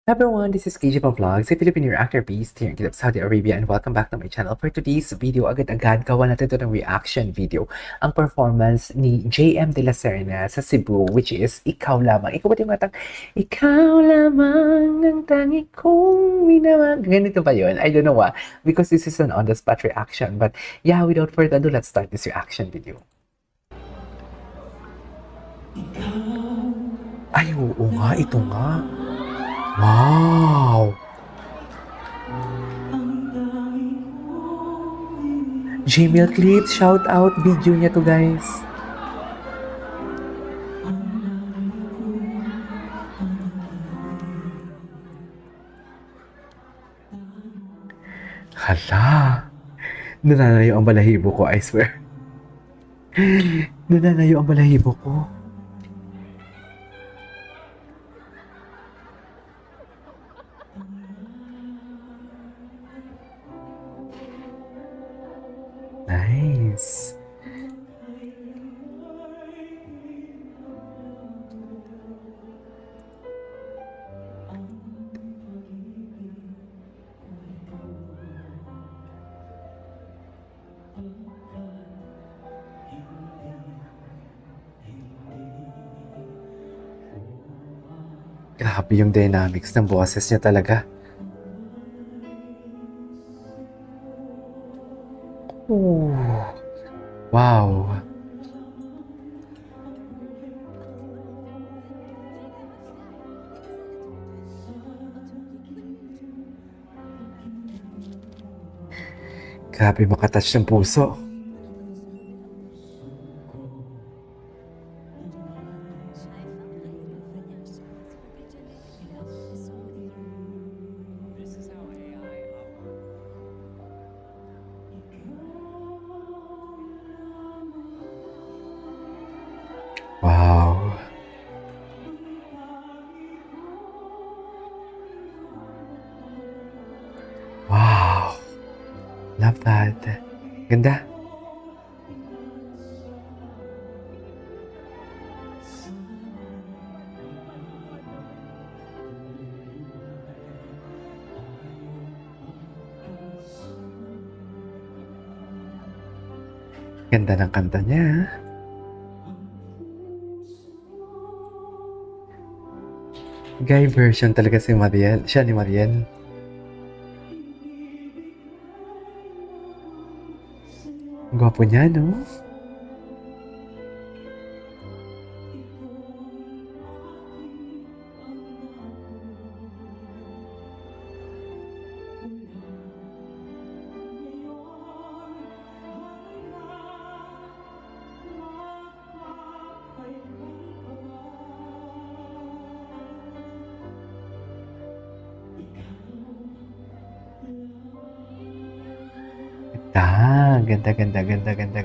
Everyone, this is KJ Vlogs, a Filipino reactor based here in Kidab, Saudi Arabia, and welcome back to my channel. For today's video, agad-agad gawa natin ito ng reaction video. Ang performance ni JM De La Serna sa Cebu, which is Ikaw Lamang. Ikaw ba yung matang, Ikaw lamang ang tangi kong minamang. Ganito ba yun? I don't know why. Because this is an on-the-spot reaction. But yeah, without further ado, let's start this reaction video. Ay, oo nga, ito nga. Wow! Jamil Clips, shout out video niya to, guys. Hala! Nananayo ang balahibo ko, I swear. Nananayo ang balahibo ko. Nice. Grabe yung dynamics ng boses niya talaga. Oh, wow. Grabe makatouch ng puso. Wow. Wow. Love that. Ganda. Ganda ng kanta niya. Guy version talaga si Mariel. Siya ni Mariel. Gwapo niya, no?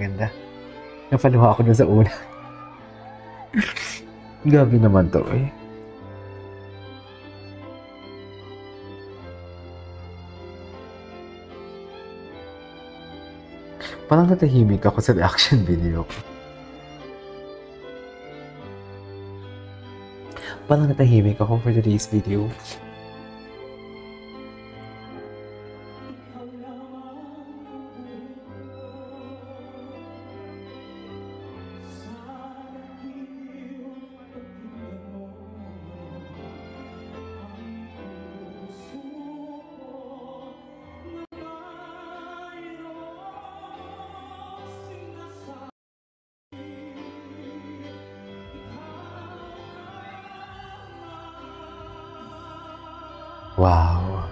Ganda. Napaluha ako dun sa una. Gabi naman to, eh. Parang natahimik ako sa reaction video ko. Parang natahimik ako for today's video. Wow.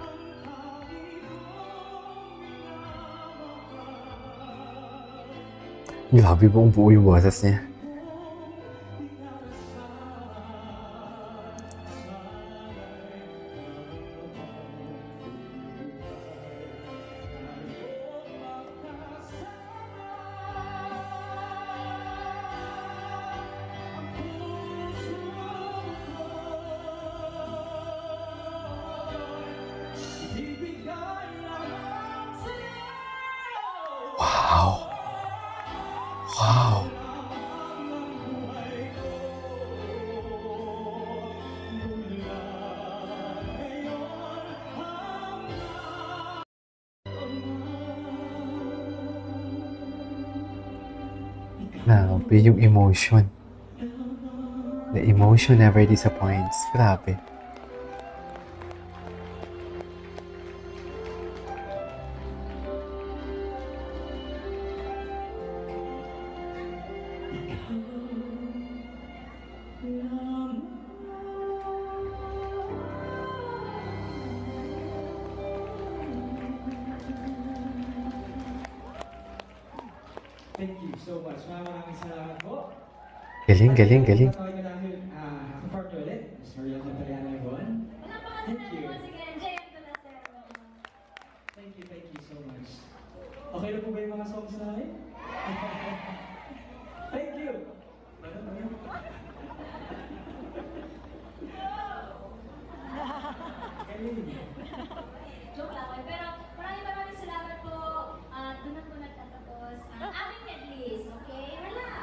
Grabe buong buo yung boses niya. Wow. Wow. Grabe yung emotion. The emotion never disappoints. Grabe. Thank you so much. Maraming salamat po. Galing, galing, galing. Tatawagin na namin ka-partner ulit. Ms. Mariel Capariano Yvonne. Thank you. Thank you so much. Okay na po ba yung mga songs namin? Thank you. Joke lang, eh. Pero maraming salamat po. Doon na po nagtatapos ang aming medleys, okay? Relax.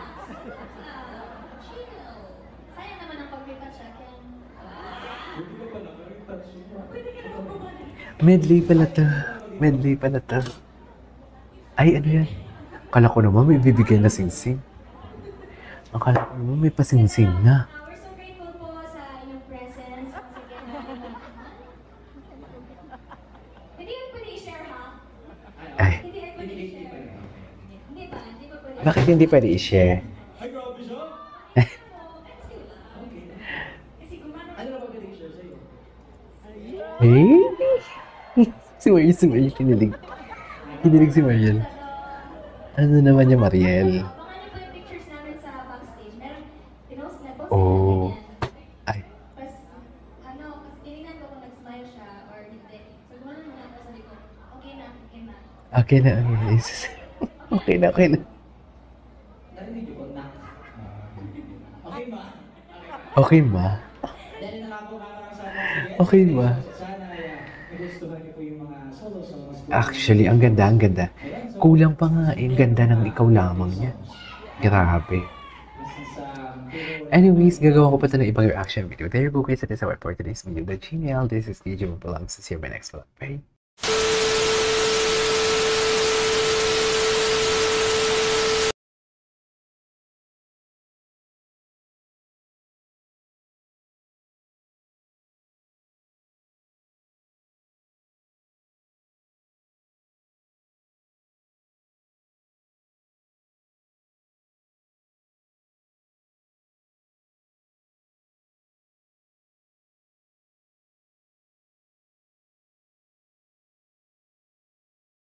Chill. Sayang naman ang pag-retouch-in. Pwede ka pala, touch mo. Pwede ka naman bumalik. Medley pala to. Medley pala to. Ay, ano yan? Akala ko naman may bibigyan na sing-sing. Akala ko naman may pasingsing na. We're so grateful po sa inyong presence. Once again, hindi yun pwede i-share, ha? Ay, Hindi yun pwede i-share. Hindi ba? Hindi ba pwede? bakit hindi pwede i-share? Ay, grabe siya. Kasi gumano. Ano na ba pwede i-share sa'yo? Eh? Si Mariel, kinilig. Kinilig si Mariel. Ano naman yung Mariel? Abangan niyo po yung pictures namin sa backstage. Meron, pinost na post Oh. na ganyan. Ay, Tapos, kasi tinignan ko kung nag-smile siya or hindi. So, gumano muna ako, sabi ko, okay na, okay na. okay na. Okay na, okay na. Narinig niyo po, nak. Okay ba? Okay ma. Dahil nakako ka lang sa Okay ba? Sana nagustuhan niyo po yung mga solo songs. Actually, ang ganda, ang ganda. Kulang pa nga, ang ganda ng ikaw lamang niya. Grabe. Anyways, gagawa ko pa ito ng ibang reaction video. There you go guys, that is our for today's video. The Gmail, this is DJ Vlogs. See you in my next vlog. Bye!